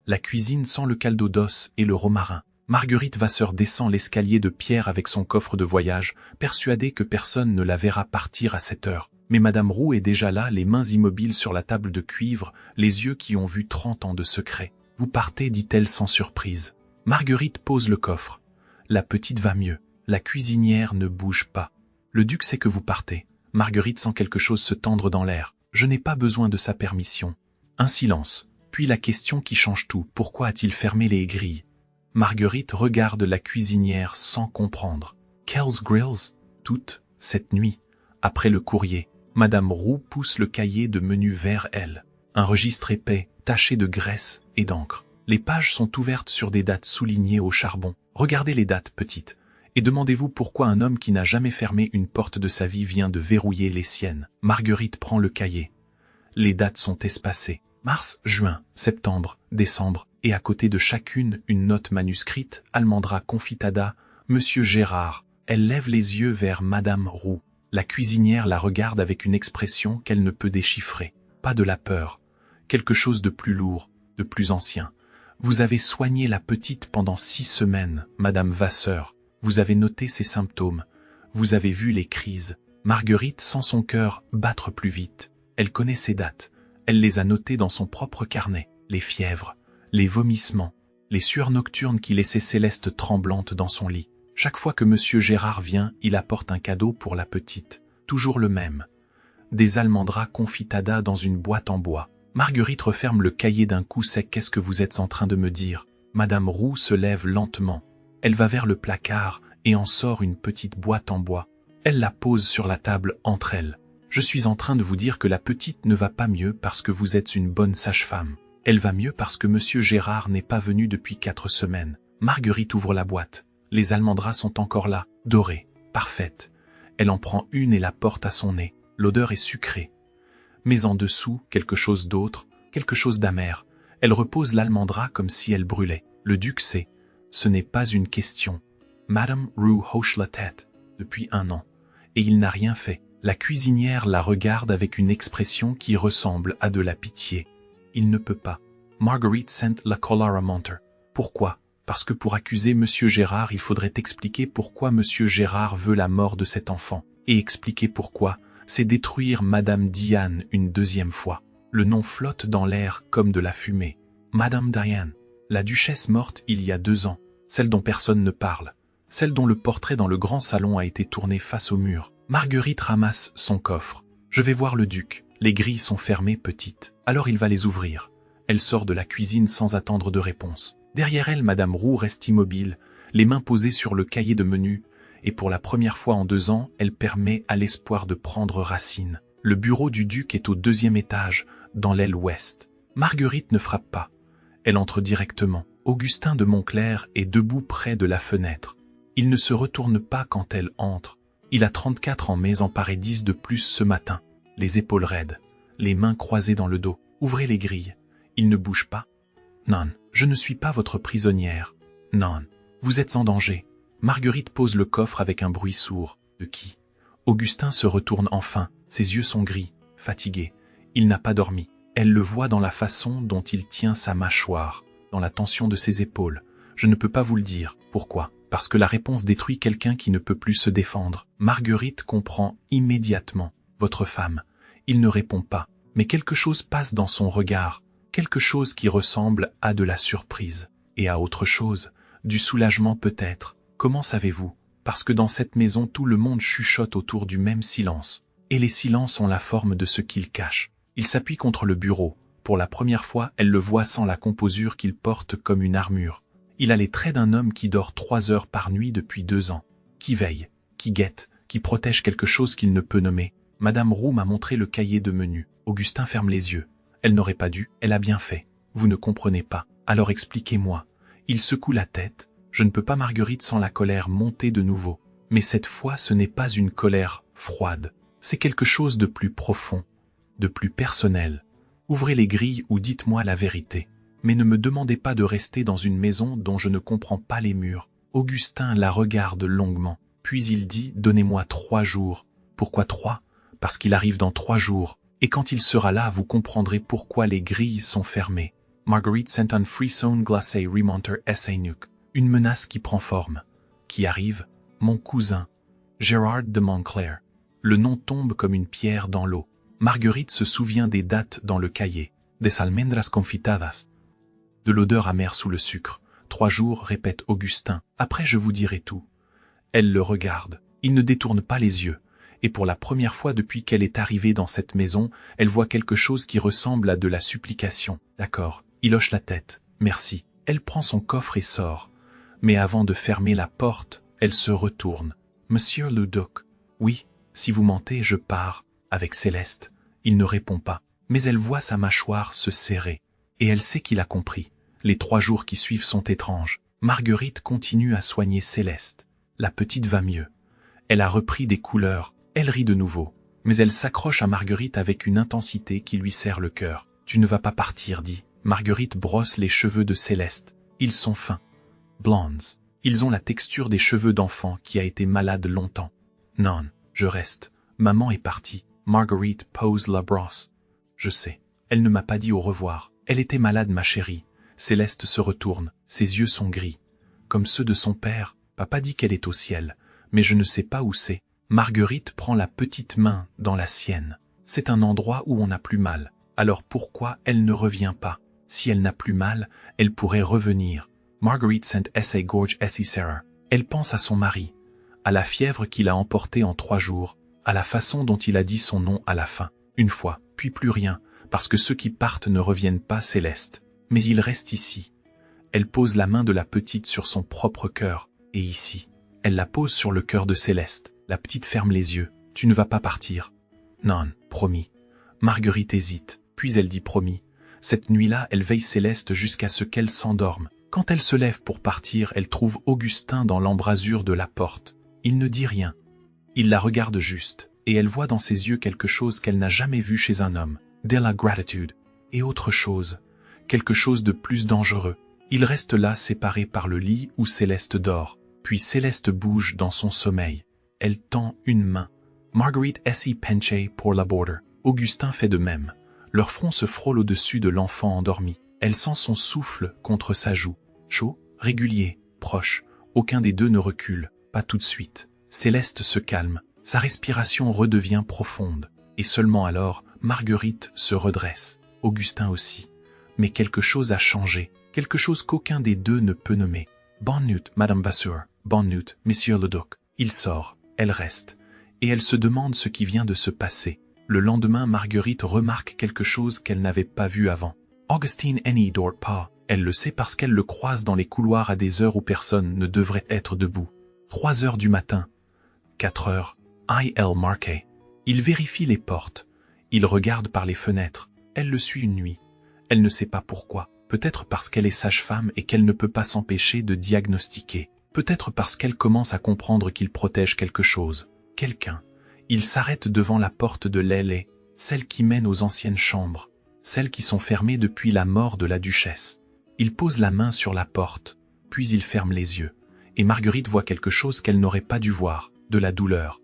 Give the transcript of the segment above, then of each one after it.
La cuisine sent le caldo d'os et le romarin. Marguerite Vasseur descend l'escalier de pierre avec son coffre de voyage, persuadée que personne ne la verra partir à cette heure. Mais Madame Roux est déjà là, les mains immobiles sur la table de cuivre, les yeux qui ont vu 30 ans de secret. « Vous partez » dit-elle sans surprise. Marguerite pose le coffre. La petite va mieux. La cuisinière ne bouge pas. Le duc sait que vous partez. Marguerite sent quelque chose se tendre dans l'air. Je n'ai pas besoin de sa permission. Un silence. Puis la question qui change tout. Pourquoi a-t-il fermé les grilles? Marguerite regarde la cuisinière sans comprendre. Kells Grills, toute cette nuit. Après le courrier, Madame Roux pousse le cahier de menu vers elle. Un registre épais, taché de graisse et d'encre. Les pages sont ouvertes sur des dates soulignées au charbon. Regardez les dates petites. Et demandez-vous pourquoi un homme qui n'a jamais fermé une porte de sa vie vient de verrouiller les siennes. Marguerite prend le cahier. Les dates sont espacées. Mars, juin, septembre, décembre, et à côté de chacune une note manuscrite, Almandra Confitada, Monsieur Gérard. Elle lève les yeux vers Madame Roux. La cuisinière la regarde avec une expression qu'elle ne peut déchiffrer. Pas de la peur. Quelque chose de plus lourd, de plus ancien. Vous avez soigné la petite pendant 6 semaines, Madame Vasseur. Vous avez noté ses symptômes. Vous avez vu les crises. Marguerite sent son cœur battre plus vite. Elle connaît ces dates. Elle les a notées dans son propre carnet. Les fièvres, les vomissements, les sueurs nocturnes qui laissaient Céleste tremblante dans son lit. Chaque fois que Monsieur Gérard vient, il apporte un cadeau pour la petite. Toujours le même. Des almandras confitada dans une boîte en bois. Marguerite referme le cahier d'un coup sec. Qu'est-ce que vous êtes en train de me dire? Madame Roux se lève lentement. Elle va vers le placard et en sort une petite boîte en bois. Elle la pose sur la table entre elles. Je suis en train de vous dire que la petite ne va pas mieux parce que vous êtes une bonne sage-femme. Elle va mieux parce que Monsieur Gérard n'est pas venu depuis 4 semaines. Marguerite ouvre la boîte. Les almandras sont encore là, dorées, parfaites. Elle en prend une et la porte à son nez. L'odeur est sucrée. Mais en dessous, quelque chose d'autre, quelque chose d'amer. Elle repose l'almandra comme si elle brûlait. Le duc sait. Ce n'est pas une question. Madame Roux hoche la tête depuis 1 an. Et il n'a rien fait. La cuisinière la regarde avec une expression qui ressemble à de la pitié. Il ne peut pas. Marguerite sent la colère monter. Pourquoi? Parce que pour accuser Monsieur Gérard, il faudrait expliquer pourquoi Monsieur Gérard veut la mort de cet enfant. Et expliquer pourquoi, c'est détruire Madame Diane une 2e fois. Le nom flotte dans l'air comme de la fumée. Madame Diane, la duchesse morte il y a 2 ans, celle dont personne ne parle, celle dont le portrait dans le grand salon a été tourné face au mur. Marguerite ramasse son coffre. Je vais voir le duc. Les grilles sont fermées, petite. Alors il va les ouvrir. Elle sort de la cuisine sans attendre de réponse. Derrière elle, Madame Roux reste immobile, les mains posées sur le cahier de menu, et pour la première fois en 2 ans, elle permet à l'espoir de prendre racine. Le bureau du duc est au 2e étage, dans l'aile ouest. Marguerite ne frappe pas. Elle entre directement. Augustin de Montclair est debout près de la fenêtre. Il ne se retourne pas quand elle entre. Il a 34 ans mais en paraît 10 de plus ce matin. Les épaules raides, les mains croisées dans le dos. Ouvrez les grilles. Il ne bouge pas. Non, je ne suis pas votre prisonnière. Non, vous êtes en danger. Marguerite pose le coffre avec un bruit sourd. De qui? Augustin se retourne enfin. Ses yeux sont gris, fatigués. Il n'a pas dormi. Elle le voit dans la façon dont il tient sa mâchoire, dans la tension de ses épaules. Je ne peux pas vous le dire. Pourquoi? Parce que la réponse détruit quelqu'un qui ne peut plus se défendre. Marguerite comprend immédiatement. Votre femme. Il ne répond pas. Mais quelque chose passe dans son regard. Quelque chose qui ressemble à de la surprise. Et à autre chose. Du soulagement peut-être. Comment savez-vous? Parce que dans cette maison tout le monde chuchote autour du même silence. Et les silences ont la forme de ce qu'ils cachent. Il s'appuie contre le bureau. Pour la première fois, elle le voit sans la composure qu'il porte comme une armure. Il a les traits d'un homme qui dort 3 heures par nuit depuis 2 ans. Qui veille, qui guette, qui protège quelque chose qu'il ne peut nommer. Madame Roux m'a montré le cahier de menu. Augustin ferme les yeux. Elle n'aurait pas dû, elle a bien fait. Vous ne comprenez pas. Alors expliquez-moi. Il secoue la tête. Je ne peux pas Marguerite sans la colère monter de nouveau. Mais cette fois ce n'est pas une colère froide. C'est quelque chose de plus profond, de plus personnel. Ouvrez les grilles ou dites-moi la vérité. Mais ne me demandez pas de rester dans une maison dont je ne comprends pas les murs. Augustin la regarde longuement. Puis il dit « Donnez-moi 3 jours. » Pourquoi 3? Parce qu'il arrive dans 3 jours. Et quand il sera là, vous comprendrez pourquoi les grilles sont fermées. Marguerite sent un frisson glacé remonter sa nuque. Une menace qui prend forme. Qui arrive? Mon cousin. Gérard de Montclair. Le nom tombe comme une pierre dans l'eau. Marguerite se souvient des dates dans le cahier. Des almendras confitadas. De l'odeur amère sous le sucre. 3 jours, répète Augustin. Après je vous dirai tout. Elle le regarde. Il ne détourne pas les yeux. Et pour la première fois depuis qu'elle est arrivée dans cette maison, elle voit quelque chose qui ressemble à de la supplication. D'accord. Il hoche la tête. Merci. Elle prend son coffre et sort. Mais avant de fermer la porte, elle se retourne. Monsieur le duc. Oui, si vous mentez, je pars. Avec Céleste. Il ne répond pas. Mais elle voit sa mâchoire se serrer. Et elle sait qu'il a compris. Les 3 jours qui suivent sont étranges. Marguerite continue à soigner Céleste. La petite va mieux. Elle a repris des couleurs. Elle rit de nouveau. Mais elle s'accroche à Marguerite avec une intensité qui lui serre le cœur. Tu ne vas pas partir, dit. Marguerite brosse les cheveux de Céleste. Ils sont fins. Blondes. Ils ont la texture des cheveux d'enfant qui a été malade longtemps. Non, je reste. Maman est partie. Marguerite pose la brosse. Je sais. Elle ne m'a pas dit au revoir. Elle était malade, ma chérie. Céleste se retourne. Ses yeux sont gris. Comme ceux de son père. Papa dit qu'elle est au ciel. Mais je ne sais pas où c'est. Marguerite prend la petite main dans la sienne. C'est un endroit où on n'a plus mal. Alors pourquoi elle ne revient pas? Si elle n'a plus mal, elle pourrait revenir. Marguerite sent sa gorge serre. Elle pense à son mari, à la fièvre qu'il a emportée en 3 jours, à la façon dont il a dit son nom à la fin. Une fois, puis plus rien, parce que ceux qui partent ne reviennent pas, Céleste. Mais il reste ici. Elle pose la main de la petite sur son propre cœur, et ici, elle la pose sur le cœur de Céleste. La petite ferme les yeux. Tu ne vas pas partir. Non, promis. Marguerite hésite, puis elle dit promis. Cette nuit-là, elle veille Céleste jusqu'à ce qu'elle s'endorme. Quand elle se lève pour partir, elle trouve Augustin dans l'embrasure de la porte. Il ne dit rien. Il la regarde juste, et elle voit dans ses yeux quelque chose qu'elle n'a jamais vu chez un homme. De la gratitude. Et autre chose. Quelque chose de plus dangereux. Ils restent là séparés par le lit où Céleste dort. Puis Céleste bouge dans son sommeil. Elle tend une main. Marguerite s'y penche pour la border. Augustin fait de même. Leur front se frôle au-dessus de l'enfant endormi. Elle sent son souffle contre sa joue. Chaud, régulier, proche. Aucun des deux ne recule, pas tout de suite. Céleste se calme. Sa respiration redevient profonde. Et seulement alors, Marguerite se redresse. Augustin aussi. Mais quelque chose a changé. Quelque chose qu'aucun des deux ne peut nommer. Bonne nuit, Madame Vasseur. Bonne nuit, Monsieur le Duc. Il sort. Elle reste. Et elle se demande ce qui vient de se passer. Le lendemain, Marguerite remarque quelque chose qu'elle n'avait pas vu avant. Augustine n'y dort pas. Elle le sait parce qu'elle le croise dans les couloirs à des heures où personne ne devrait être debout. 3 heures du matin. 4 heures. Il marqué. Il vérifie les portes. Il regarde par les fenêtres. Elle le suit une nuit. Elle ne sait pas pourquoi. Peut-être parce qu'elle est sage-femme et qu'elle ne peut pas s'empêcher de diagnostiquer. Peut-être parce qu'elle commence à comprendre qu'il protège quelque chose. Quelqu'un. Il s'arrête devant la porte de l'aile, celle qui mène aux anciennes chambres, celles qui sont fermées depuis la mort de la duchesse. Il pose la main sur la porte, puis il ferme les yeux. Et Marguerite voit quelque chose qu'elle n'aurait pas dû voir, de la douleur.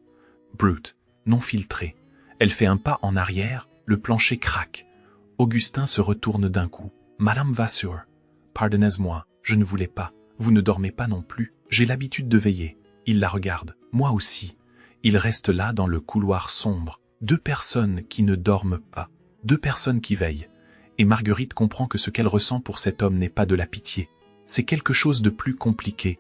Brute, non filtrée. Elle fait un pas en arrière, le plancher craque. Augustin se retourne d'un coup. Madame Vasseur, pardonnez-moi, je ne voulais pas. Vous ne dormez pas non plus. J'ai l'habitude de veiller. Il la regarde. Moi aussi. Il reste là dans le couloir sombre. 2 personnes qui ne dorment pas. 2 personnes qui veillent. Et Marguerite comprend que ce qu'elle ressent pour cet homme n'est pas de la pitié. C'est quelque chose de plus compliqué,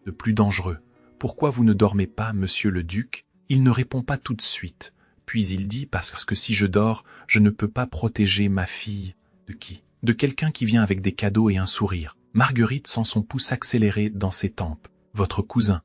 de plus dangereux. Pourquoi vous ne dormez pas, monsieur le duc? Il ne répond pas tout de suite. Puis il dit, parce que si je dors, je ne peux pas protéger ma fille. De qui? De quelqu'un qui vient avec des cadeaux et un sourire. Marguerite sent son pouce accélérer dans ses tempes. Votre cousin.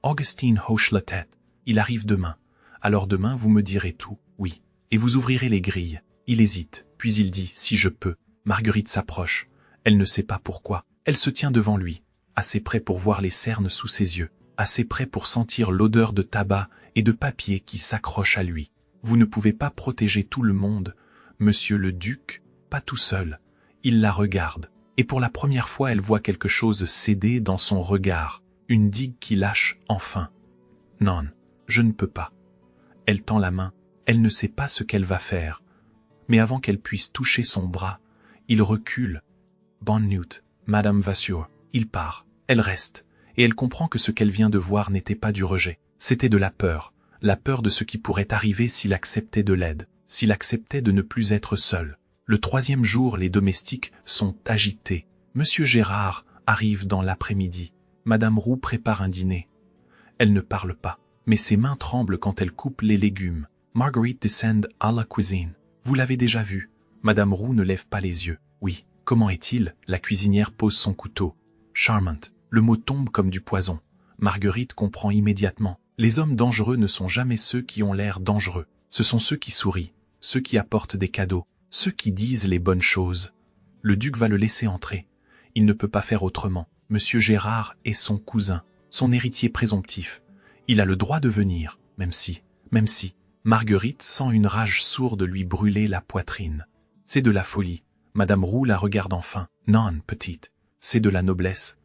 Augustine hoche la tête. Il arrive demain. Alors demain, vous me direz tout. Oui. Et vous ouvrirez les grilles. Il hésite. Puis il dit, si je peux. Marguerite s'approche. Elle ne sait pas pourquoi. Elle se tient devant lui. Assez près pour voir les cernes sous ses yeux. Assez près pour sentir l'odeur de tabac et de papier qui s'accroche à lui. Vous ne pouvez pas protéger tout le monde. Monsieur le duc, pas tout seul. Il la regarde. Et pour la première fois, elle voit quelque chose céder dans son regard. Une digue qui lâche enfin. Non, je ne peux pas. Elle tend la main. Elle ne sait pas ce qu'elle va faire. Mais avant qu'elle puisse toucher son bras, il recule. Bonne nuit, Madame Vasseur. Il part. Elle reste. Et elle comprend que ce qu'elle vient de voir n'était pas du rejet. C'était de la peur de ce qui pourrait arriver s'il acceptait de l'aide, s'il acceptait de ne plus être seul. Le 3e jour, les domestiques sont agités. Monsieur Gérard arrive dans l'après-midi. Madame Roux prépare un dîner. Elle ne parle pas, mais ses mains tremblent quand elle coupe les légumes. Marguerite descend à la cuisine. Vous l'avez déjà vu. Madame Roux ne lève pas les yeux. Oui, comment est-il? La cuisinière pose son couteau. Charmant. Le mot tombe comme du poison. Marguerite comprend immédiatement. Les hommes dangereux ne sont jamais ceux qui ont l'air dangereux. Ce sont ceux qui sourient, ceux qui apportent des cadeaux, ceux qui disent les bonnes choses. Le duc va le laisser entrer. Il ne peut pas faire autrement. Monsieur Gérard est son cousin, son héritier présomptif. Il a le droit de venir, même si. Marguerite sent une rage sourde lui brûler la poitrine. C'est de la folie. Madame Roux la regarde enfin. Non, petite. C'est de la noblesse.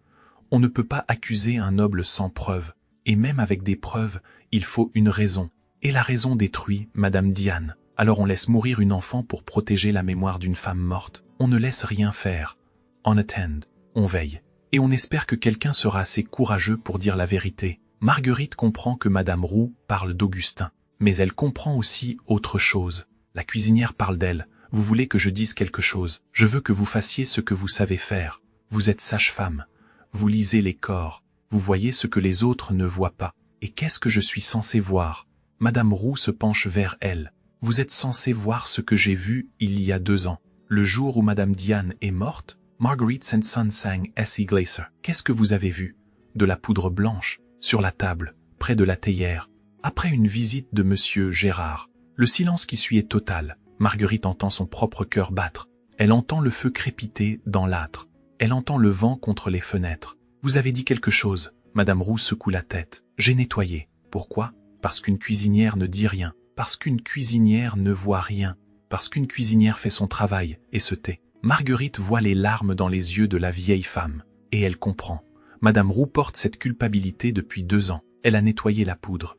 On ne peut pas accuser un noble sans preuve. Et même avec des preuves, il faut une raison. Et la raison détruit Madame Diane. Alors on laisse mourir une enfant pour protéger la mémoire d'une femme morte. On ne laisse rien faire. On attend. On veille. Et on espère que quelqu'un sera assez courageux pour dire la vérité. Marguerite comprend que Madame Roux parle d'Augustin. Mais elle comprend aussi autre chose. La cuisinière parle d'elle. Vous voulez que je dise quelque chose. Je veux que vous fassiez ce que vous savez faire. Vous êtes sage-femme. Vous lisez les corps. Vous voyez ce que les autres ne voient pas. Et qu'est-ce que je suis censé voir? Madame Roux se penche vers elle. Vous êtes censé voir ce que j'ai vu il y a 2 ans. Le jour où Madame Diane est morte, Marguerite Saint-Saëns sang Essie Glacer. Qu'est-ce que vous avez vu? De la poudre blanche, sur la table, près de la théière. Après une visite de Monsieur Gérard, le silence qui suit est total. Marguerite entend son propre cœur battre. Elle entend le feu crépiter dans l'âtre. Elle entend le vent contre les fenêtres. Vous avez dit quelque chose. Madame Roux secoue la tête. J'ai nettoyé. Pourquoi? Parce qu'une cuisinière ne dit rien. Parce qu'une cuisinière ne voit rien. Parce qu'une cuisinière fait son travail et se tait. Marguerite voit les larmes dans les yeux de la vieille femme. Et elle comprend. Madame Roux porte cette culpabilité depuis 2 ans. Elle a nettoyé la poudre.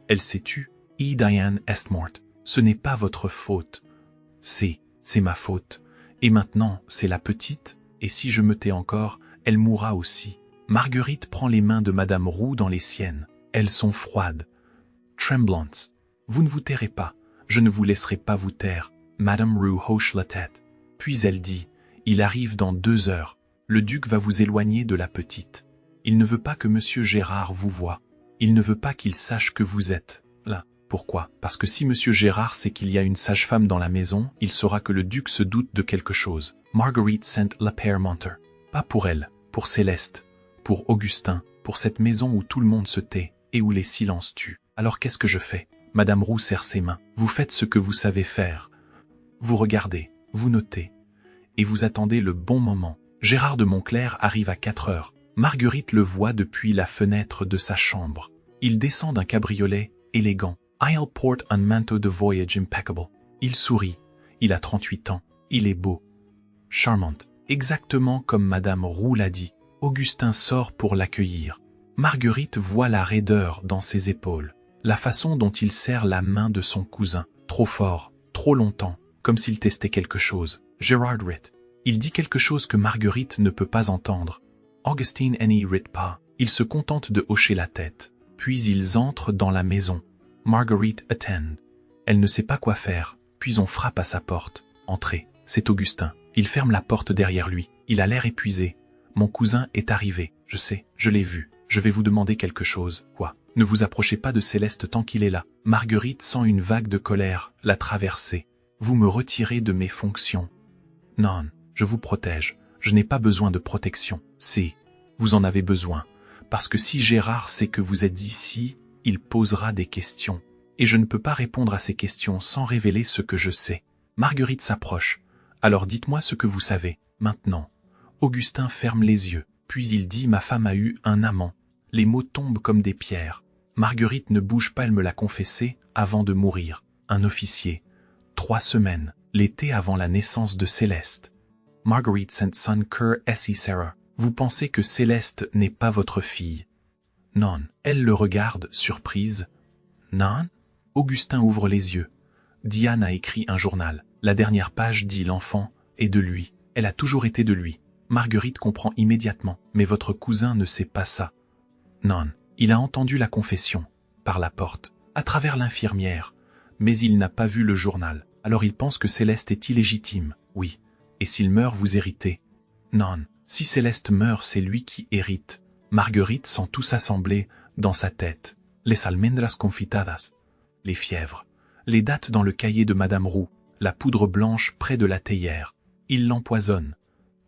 Elle s'est tue. Diane est morte. Ce n'est pas votre faute. C'est ma faute. Et maintenant, c'est la petite. Et si je me tais encore, elle mourra aussi. Marguerite prend les mains de Madame Roux dans les siennes. Elles sont froides, tremblantes. Vous ne vous tairez pas. Je ne vous laisserai pas vous taire. Madame Roux hoche la tête. Puis elle dit, il arrive dans 2 heures. Le duc va vous éloigner de la petite. Il ne veut pas que Monsieur Gérard vous voie. Il ne veut pas qu'il sache que vous êtes là. Pourquoi? Parce que si Monsieur Gérard sait qu'il y a une sage-femme dans la maison, il saura que le duc se doute de quelque chose. Marguerite sent la père menteur. Pas pour elle, pour Céleste, pour Augustin, pour cette maison où tout le monde se tait et où les silences tuent. Alors qu'est-ce que je fais? Madame Roux serre ses mains. Vous faites ce que vous savez faire. Vous regardez, vous notez, et vous attendez le bon moment. Gérard de Montclair arrive à 4 heures. Marguerite le voit depuis la fenêtre de sa chambre. Il descend d'un cabriolet élégant. I'll port un manteau de voyage impeccable. Il sourit. Il a 38 ans. Il est beau. Charmante. Exactement comme Madame Roux l'a dit. Augustin sort pour l'accueillir. Marguerite voit la raideur dans ses épaules. La façon dont il serre la main de son cousin. Trop fort, trop longtemps, comme s'il testait quelque chose. Gérard rit. Il dit quelque chose que Marguerite ne peut pas entendre. Augustine n'y rit pas. Il se contente de hocher la tête. Puis ils entrent dans la maison. Marguerite attend. Elle ne sait pas quoi faire. Puis on frappe à sa porte. Entrez. C'est Augustin. Il ferme la porte derrière lui. Il a l'air épuisé. Mon cousin est arrivé. Je sais, je l'ai vu. Je vais vous demander quelque chose. Quoi? Ne vous approchez pas de Céleste tant qu'il est là. Marguerite sent une vague de colère la traverser. Vous me retirez de mes fonctions. Non, je vous protège. Je n'ai pas besoin de protection. Si, vous en avez besoin. Parce que si Gérard sait que vous êtes ici, il posera des questions. Et je ne peux pas répondre à ces questions sans révéler ce que je sais. Marguerite s'approche. Alors dites-moi ce que vous savez, maintenant. Augustin ferme les yeux. Puis il dit « Ma femme a eu un amant ». Les mots tombent comme des pierres. Marguerite ne bouge pas, elle me l'a confessé, avant de mourir. Un officier. 3 semaines. L'été avant la naissance de Céleste. Marguerite Saint-Saëns cœur Essie Sarah. Vous pensez que Céleste n'est pas votre fille? Non. Elle le regarde, surprise. Non? Augustin ouvre les yeux. Diane a écrit un journal. La dernière page dit « L'enfant est de lui. Elle a toujours été de lui. Marguerite comprend immédiatement. Mais votre cousin ne sait pas ça. Non. Il a entendu la confession, par la porte, à travers l'infirmière, mais il n'a pas vu le journal. Alors il pense que Céleste est illégitime, oui. Et s'il meurt, vous héritez. Non. Si Céleste meurt, c'est lui qui hérite. Marguerite sent tout s'assembler dans sa tête. Les almendras confitadas, les fièvres, les dates dans le cahier de Madame Roux, la poudre blanche près de la théière. Il l'empoisonne.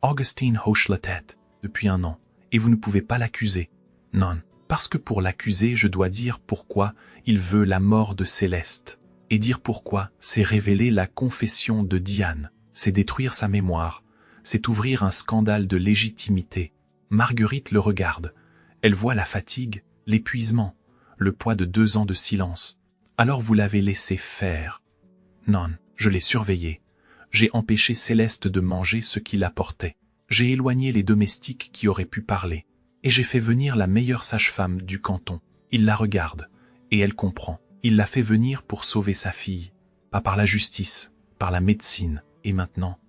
Augustine hoche la tête, depuis 1 an, et vous ne pouvez pas l'accuser. Non. Parce que pour l'accuser, je dois dire pourquoi il veut la mort de Céleste. Et dire pourquoi, c'est révéler la confession de Diane, c'est détruire sa mémoire, c'est ouvrir un scandale de légitimité. Marguerite le regarde. Elle voit la fatigue, l'épuisement, le poids de 2 ans de silence. Alors vous l'avez laissé faire. Non, je l'ai surveillé. J'ai empêché Céleste de manger ce qu'il apportait. J'ai éloigné les domestiques qui auraient pu parler. Et j'ai fait venir la meilleure sage-femme du canton. Il la regarde, et elle comprend. Il l'a fait venir pour sauver sa fille. Pas par la justice, par la médecine. Et maintenant,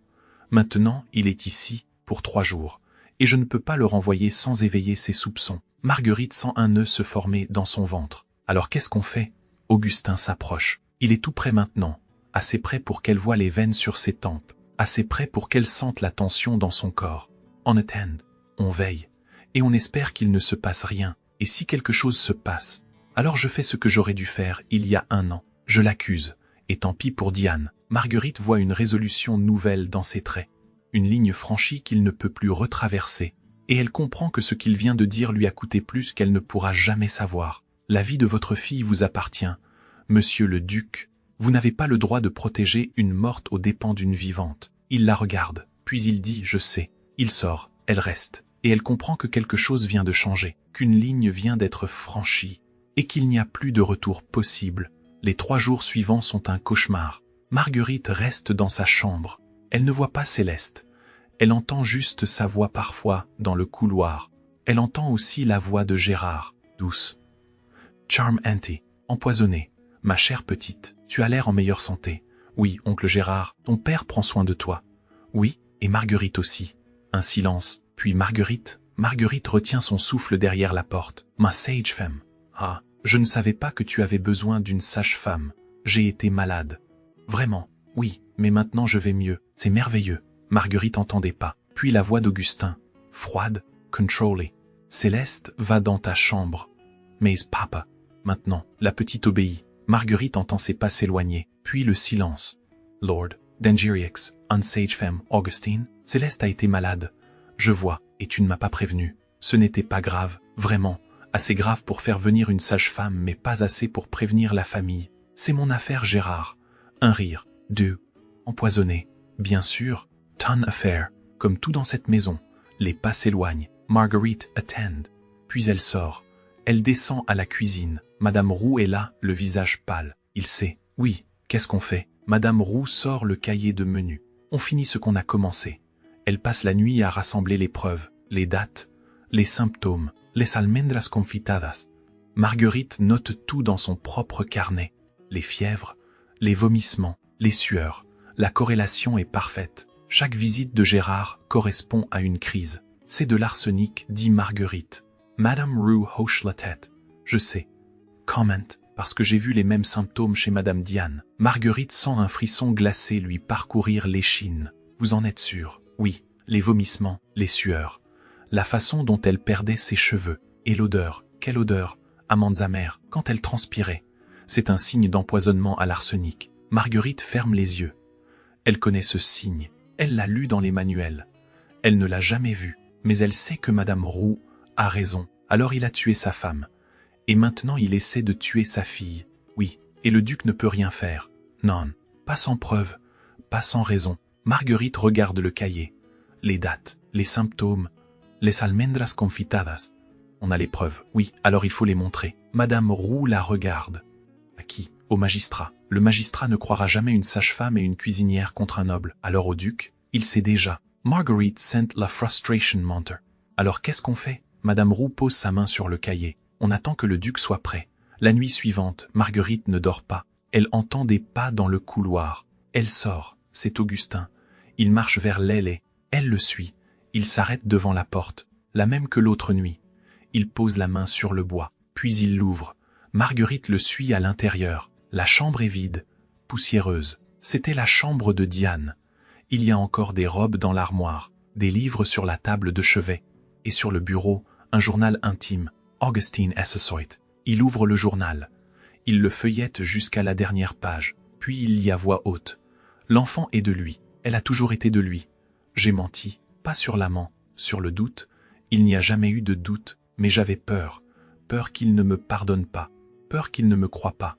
il est ici pour 3 jours. Et je ne peux pas le renvoyer sans éveiller ses soupçons. Marguerite sent un nœud se former dans son ventre. Alors qu'est-ce qu'on fait? Augustin s'approche. Il est tout près maintenant. Assez près pour qu'elle voie les veines sur ses tempes. Assez près pour qu'elle sente la tension dans son corps. On attend. On veille. Et on espère qu'il ne se passe rien. Et si quelque chose se passe, alors je fais ce que j'aurais dû faire il y a 1 an. Je l'accuse. Et tant pis pour Diane. Marguerite voit une résolution nouvelle dans ses traits. Une ligne franchie qu'il ne peut plus retraverser. Et elle comprend que ce qu'il vient de dire lui a coûté plus qu'elle ne pourra jamais savoir. La vie de votre fille vous appartient. Monsieur le duc, vous n'avez pas le droit de protéger une morte aux dépens d'une vivante. Il la regarde, puis il dit « je sais ». Il sort, elle reste. Et elle comprend que quelque chose vient de changer, qu'une ligne vient d'être franchie, et qu'il n'y a plus de retour possible. Les 3 jours suivants sont un cauchemar. Marguerite reste dans sa chambre. Elle ne voit pas Céleste. Elle entend juste sa voix parfois dans le couloir. Elle entend aussi la voix de Gérard, douce. « Charm Auntie, empoisonnée, ma chère petite, tu as l'air en meilleure santé. Oui, oncle Gérard, ton père prend soin de toi. Oui, et Marguerite aussi. » Un silence. Puis Marguerite retient son souffle derrière la porte. « Ma sage femme. Ah, je ne savais pas que tu avais besoin d'une sage-femme. J'ai été malade. Vraiment, oui, mais maintenant je vais mieux. C'est merveilleux. » Marguerite n'entendait pas. Puis la voix d'Augustin, froide, contrôlée. « Céleste, va dans ta chambre. »« Mais papa. » Maintenant, la petite obéit. Marguerite entend ses pas s'éloigner. Puis le silence. « Lord, Dangeriax, unsage femme, Augustine, Céleste a été malade. Je vois, et tu ne m'as pas prévenu. Ce n'était pas grave, vraiment, assez grave pour faire venir une sage-femme, mais pas assez pour prévenir la famille. C'est mon affaire, Gérard. 1 rire, 2. Empoisonné. Bien sûr, ton affaire. Comme tout dans cette maison. Les pas s'éloignent. Marguerite attend. Puis elle sort. Elle descend à la cuisine. Madame Roux est là, le visage pâle. Il sait. Oui, qu'est-ce qu'on fait? Madame Roux sort le cahier de menu. On finit ce qu'on a commencé. Elle passe la nuit à rassembler les preuves, les dates, les symptômes, les almendras confitadas. Marguerite note tout dans son propre carnet. Les fièvres, les vomissements, les sueurs. La corrélation est parfaite. Chaque visite de Gérard correspond à une crise. C'est de l'arsenic, dit Marguerite. Madame Roux hoche la tête. Je sais. Comment, parce que j'ai vu les mêmes symptômes chez Madame Diane. Marguerite sent un frisson glacé lui parcourir l'échine. Vous en êtes sûre? Oui, les vomissements, les sueurs. La façon dont elle perdait ses cheveux. Et l'odeur. Quelle odeur? Amandes amères, quand elle transpirait. C'est un signe d'empoisonnement à l'arsenic. Marguerite ferme les yeux. Elle connaît ce signe. Elle l'a lu dans les manuels. Elle ne l'a jamais vu, mais elle sait que Madame Roux a raison. Alors il a tué sa femme. Et maintenant il essaie de tuer sa fille. Oui, et le duc ne peut rien faire. Non, pas sans preuve, pas sans raison. Marguerite regarde le cahier. Les dates, les symptômes, les almendras confitadas. On a les preuves, oui, alors il faut les montrer. Madame Roux la regarde. À qui? Au magistrat. Le magistrat ne croira jamais une sage-femme et une cuisinière contre un noble. Alors au duc, il sait déjà. Marguerite sent la frustration monter. Alors qu'est-ce qu'on fait? Madame Roux pose sa main sur le cahier. On attend que le duc soit prêt. La nuit suivante, Marguerite ne dort pas. Elle entend des pas dans le couloir. Elle sort. C'est Augustin. Il marche vers l'aile et elle le suit. Il s'arrête devant la porte, la même que l'autre nuit. Il pose la main sur le bois, puis il l'ouvre. Marguerite le suit à l'intérieur. La chambre est vide, poussiéreuse. C'était la chambre de Diane. Il y a encore des robes dans l'armoire, des livres sur la table de chevet, et sur le bureau, un journal intime, Augustine Essesoit. Il ouvre le journal. Il le feuillette jusqu'à la dernière page, puis il lit à voix haute. L'enfant est de lui, elle a toujours été de lui. J'ai menti, pas sur l'amant, sur le doute. Il n'y a jamais eu de doute, mais j'avais peur. Peur qu'il ne me pardonne pas, peur qu'il ne me croie pas.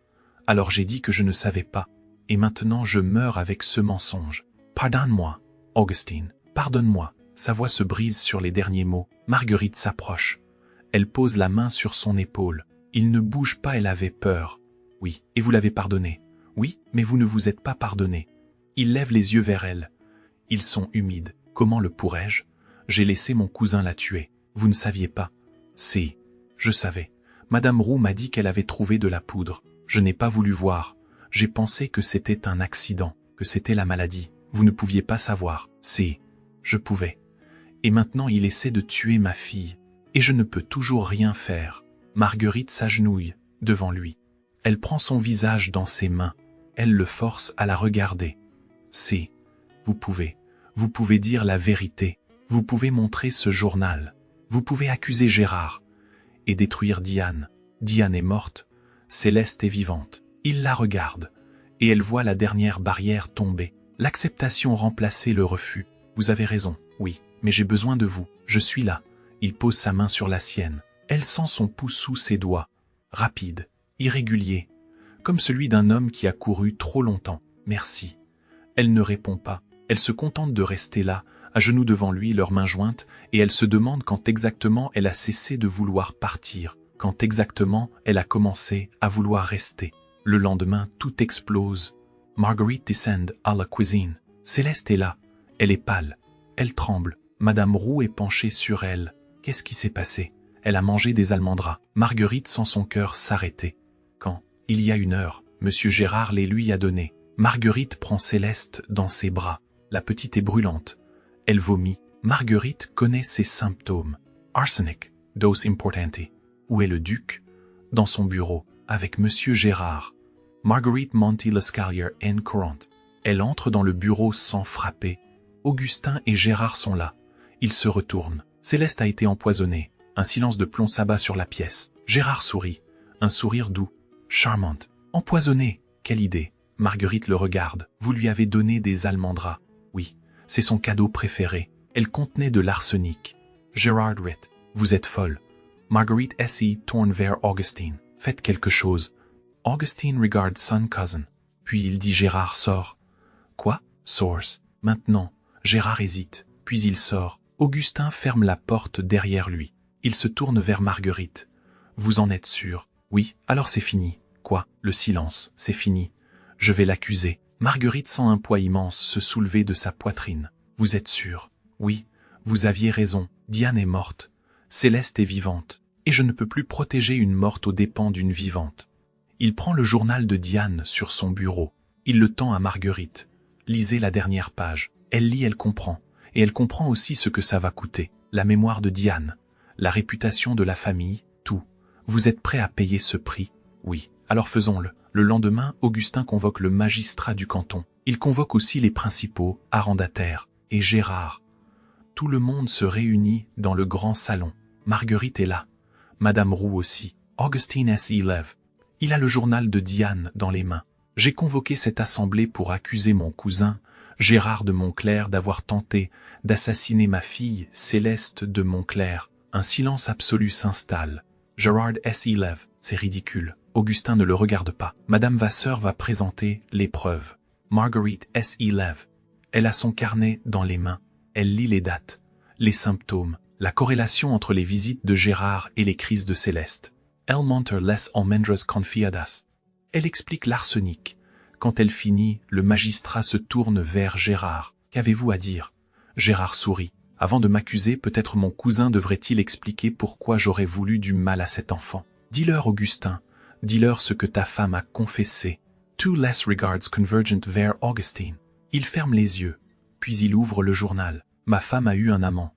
Alors j'ai dit que je ne savais pas, et maintenant je meurs avec ce mensonge. Pardonne-moi, Augustine, pardonne-moi. Sa voix se brise sur les derniers mots. Marguerite s'approche. Elle pose la main sur son épaule. Il ne bouge pas, elle avait peur. Oui, et vous l'avez pardonné. Oui, mais vous ne vous êtes pas pardonné. Il lève les yeux vers elle. Ils sont humides. Comment le pourrais-je? J'ai laissé mon cousin la tuer. Vous ne saviez pas? Si, je savais. Madame Roux m'a dit qu'elle avait trouvé de la poudre. Je n'ai pas voulu voir. J'ai pensé que c'était un accident, que c'était la maladie. Vous ne pouviez pas savoir. Si, je pouvais. Et maintenant il essaie de tuer ma fille. Et je ne peux toujours rien faire. Marguerite s'agenouille devant lui. Elle prend son visage dans ses mains. Elle le force à la regarder. Si, vous pouvez dire la vérité. Vous pouvez montrer ce journal. Vous pouvez accuser Gérard et détruire Diane. Diane est morte. Céleste est vivante. Il la regarde et elle voit la dernière barrière tomber. L'acceptation remplacer le refus. Vous avez raison, oui, mais j'ai besoin de vous. Je suis là. Il pose sa main sur la sienne. Elle sent son pouce sous ses doigts. Rapide, irrégulier, comme celui d'un homme qui a couru trop longtemps. Merci. Elle ne répond pas. Elle se contente de rester là, à genoux devant lui, leurs mains jointes, et elle se demande quand exactement elle a cessé de vouloir partir, quand exactement elle a commencé à vouloir rester. Le lendemain, tout explose. Marguerite descend à la cuisine. Céleste est là. Elle est pâle. Elle tremble. Madame Roux est penchée sur elle. Qu'est-ce qui s'est passé? Elle a mangé des almendras. Marguerite sent son cœur s'arrêter. Quand, il y a 1 heure, Monsieur Gérard les lui a donnés. Marguerite prend Céleste dans ses bras. La petite est brûlante. Elle vomit. Marguerite connaît ses symptômes. Arsenic, dose importante. Où est le duc? Dans son bureau, avec Monsieur Gérard. Marguerite monte l'escalier en courant. Elle entre dans le bureau sans frapper. Augustin et Gérard sont là. Ils se retournent. Céleste a été empoisonnée. Un silence de plomb s'abat sur la pièce. Gérard sourit. Un sourire doux. Charmante. Empoisonnée. Quelle idée. Marguerite le regarde. Vous lui avez donné des almendras. Oui, c'est son cadeau préféré. Elle contenait de l'arsenic. Gérard rit. Vous êtes folle. Marguerite s'y tourne vers Augustine. Faites quelque chose. Augustine regarde son cousin. Puis il dit Gérard sort. Quoi? Source. Maintenant. Gérard hésite. Puis il sort. Augustin ferme la porte derrière lui. Il se tourne vers Marguerite. Vous en êtes sûr? Oui, alors c'est fini. Quoi? Le silence. C'est fini. Je vais l'accuser. Marguerite sent un poids immense se soulever de sa poitrine. Vous êtes sûr? Oui, vous aviez raison. Diane est morte. Céleste est vivante. Et je ne peux plus protéger une morte aux dépens d'une vivante. Il prend le journal de Diane sur son bureau. Il le tend à Marguerite. Lisez la dernière page. Elle lit, elle comprend. Et elle comprend aussi ce que ça va coûter. La mémoire de Diane, la réputation de la famille, tout. Vous êtes prêt à payer ce prix? Oui, alors faisons-le. Le lendemain, Augustin convoque le magistrat du canton. Il convoque aussi les principaux, arrendataires, et Gérard. Tout le monde se réunit dans le grand salon. Marguerite est là. Madame Roux aussi. Augustine s'y lève. Il a le journal de Diane dans les mains. J'ai convoqué cette assemblée pour accuser mon cousin, Gérard de Montclair, d'avoir tenté d'assassiner ma fille, Céleste de Montclair. Un silence absolu s'installe. Gérard s'y lève. C'est ridicule. Augustin ne le regarde pas. Madame Vasseur va présenter les preuves. Marguerite s'y lève. Elle a son carnet dans les mains. Elle lit les dates, les symptômes, la corrélation entre les visites de Gérard et les crises de Céleste. Elle montre les almendras confiadas. Elle explique l'arsenic. Quand elle finit, le magistrat se tourne vers Gérard. Qu'avez-vous à dire? Gérard sourit. Avant de m'accuser, peut-être mon cousin devrait-il expliquer pourquoi j'aurais voulu du mal à cet enfant. Dis-leur, Augustin. Dis-leur ce que ta femme a confessé. Two less regards convergent vers Augustine. Il ferme les yeux, puis il ouvre le journal. Ma femme a eu un amant.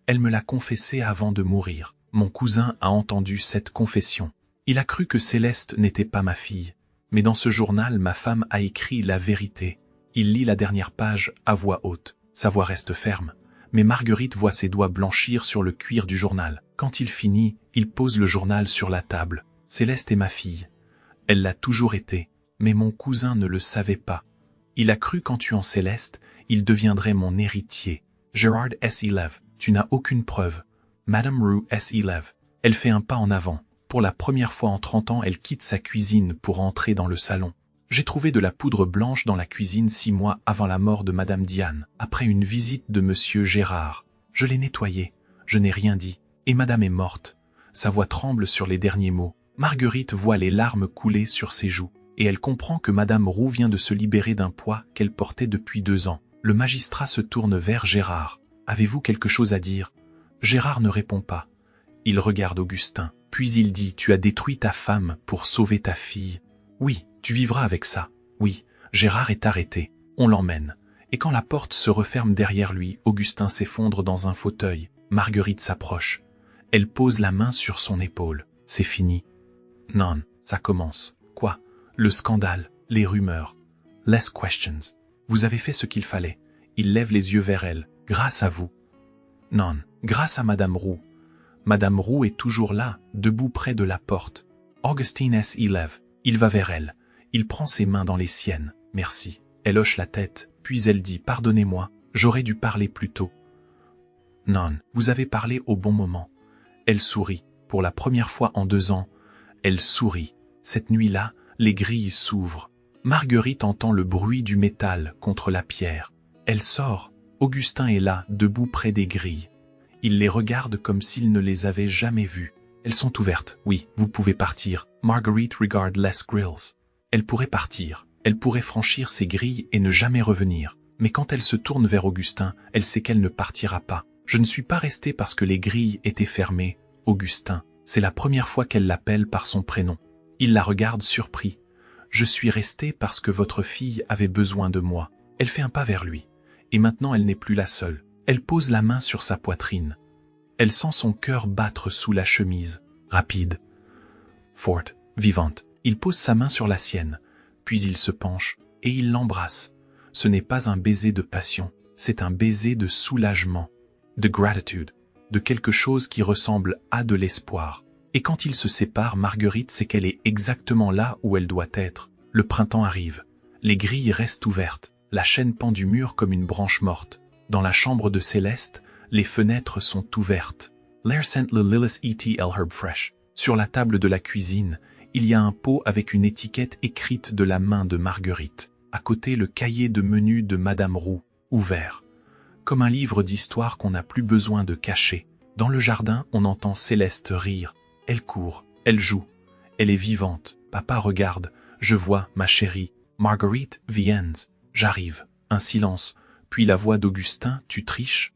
Elle me l'a confessé avant de mourir. Mon cousin a entendu cette confession. Il a cru que Céleste n'était pas ma fille. Mais dans ce journal, ma femme a écrit la vérité. Il lit la dernière page à voix haute. Sa voix reste ferme. Mais Marguerite voit ses doigts blanchir sur le cuir du journal. Quand il finit, il pose le journal sur la table. Céleste est ma fille. Elle l'a toujours été. Mais mon cousin ne le savait pas. Il a cru qu'en tuant Céleste, il deviendrait mon héritier. Gerard S. Elev, tu n'as aucune preuve. Madame Roux S. Elev. Elle fait un pas en avant. Pour la première fois en 30 ans, elle quitte sa cuisine pour entrer dans le salon. J'ai trouvé de la poudre blanche dans la cuisine 6 mois avant la mort de Madame Diane, après une visite de Monsieur Gérard. Je l'ai nettoyée. Je n'ai rien dit. Et Madame est morte. Sa voix tremble sur les derniers mots. Marguerite voit les larmes couler sur ses joues. Et elle comprend que Madame Roux vient de se libérer d'un poids qu'elle portait depuis 2 ans. Le magistrat se tourne vers Gérard. « Avez-vous quelque chose à dire ?» Gérard ne répond pas. Il regarde Augustin. Puis il dit « Tu as détruit ta femme pour sauver ta fille. » « Oui, tu vivras avec ça. » Oui, Gérard est arrêté. On l'emmène. Et quand la porte se referme derrière lui, Augustin s'effondre dans un fauteuil. Marguerite s'approche. Elle pose la main sur son épaule. « C'est fini. » « Non, ça commence. »« Quoi ?»« Le scandale, les rumeurs. Less questions. Vous avez fait ce qu'il fallait. » Il lève les yeux vers elle. « Grâce à vous. »« Non, grâce à Madame Roux. » Madame Roux est toujours là, debout près de la porte. Augustine S. Elev. Il va vers elle. Il prend ses mains dans les siennes. « Merci. » Elle hoche la tête, puis elle dit « Pardonnez-moi, j'aurais dû parler plus tôt. »« Non, vous avez parlé au bon moment. » Elle sourit. Pour la première fois en 2 ans, elle sourit. Cette nuit-là, les grilles s'ouvrent. Marguerite entend le bruit du métal contre la pierre. Elle sort. Augustin est là, debout près des grilles. Il les regarde comme s'il ne les avait jamais vues. Elles sont ouvertes. Oui, vous pouvez partir. Marguerite regarde les grilles. Elle pourrait partir. Elle pourrait franchir ces grilles et ne jamais revenir. Mais quand elle se tourne vers Augustin, elle sait qu'elle ne partira pas. Je ne suis pas restée parce que les grilles étaient fermées. Augustin, c'est la première fois qu'elle l'appelle par son prénom. Il la regarde surpris. Je suis restée parce que votre fille avait besoin de moi. Elle fait un pas vers lui. Et maintenant elle n'est plus la seule. Elle pose la main sur sa poitrine. Elle sent son cœur battre sous la chemise. Rapide. Forte, vivante. Il pose sa main sur la sienne. Puis il se penche et il l'embrasse. Ce n'est pas un baiser de passion, c'est un baiser de soulagement, de gratitude, de quelque chose qui ressemble à de l'espoir. Et quand ils se séparent, Marguerite sait qu'elle est exactement là où elle doit être. Le printemps arrive. Les grilles restent ouvertes. La chaîne pend du mur comme une branche morte. Dans la chambre de Céleste, les fenêtres sont ouvertes. L'air sent le Lilith et herb fresh. Sur la table de la cuisine, il y a un pot avec une étiquette écrite de la main de Marguerite. À côté, le cahier de menu de Madame Roux, ouvert. Comme un livre d'histoire qu'on n'a plus besoin de cacher. Dans le jardin, on entend Céleste rire. Elle court, elle joue. Elle est vivante. Papa regarde. Je vois, ma chérie. Marguerite viens. J'arrive. Un silence. Puis la voix d'Augustin, tu triches?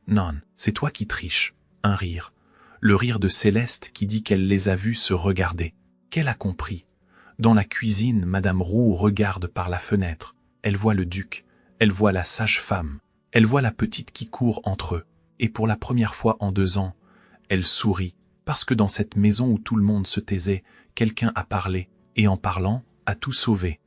Non, c'est toi qui triches. Un rire. Le rire de Céleste qui dit qu'elle les a vus se regarder. Qu'elle a compris. Dans la cuisine, Madame Roux regarde par la fenêtre. Elle voit le duc. Elle voit la sage-femme. Elle voit la petite qui court entre eux. Et pour la première fois en 2 ans, elle sourit. Parce que dans cette maison où tout le monde se taisait, quelqu'un a parlé. Et en parlant, a tout sauvé.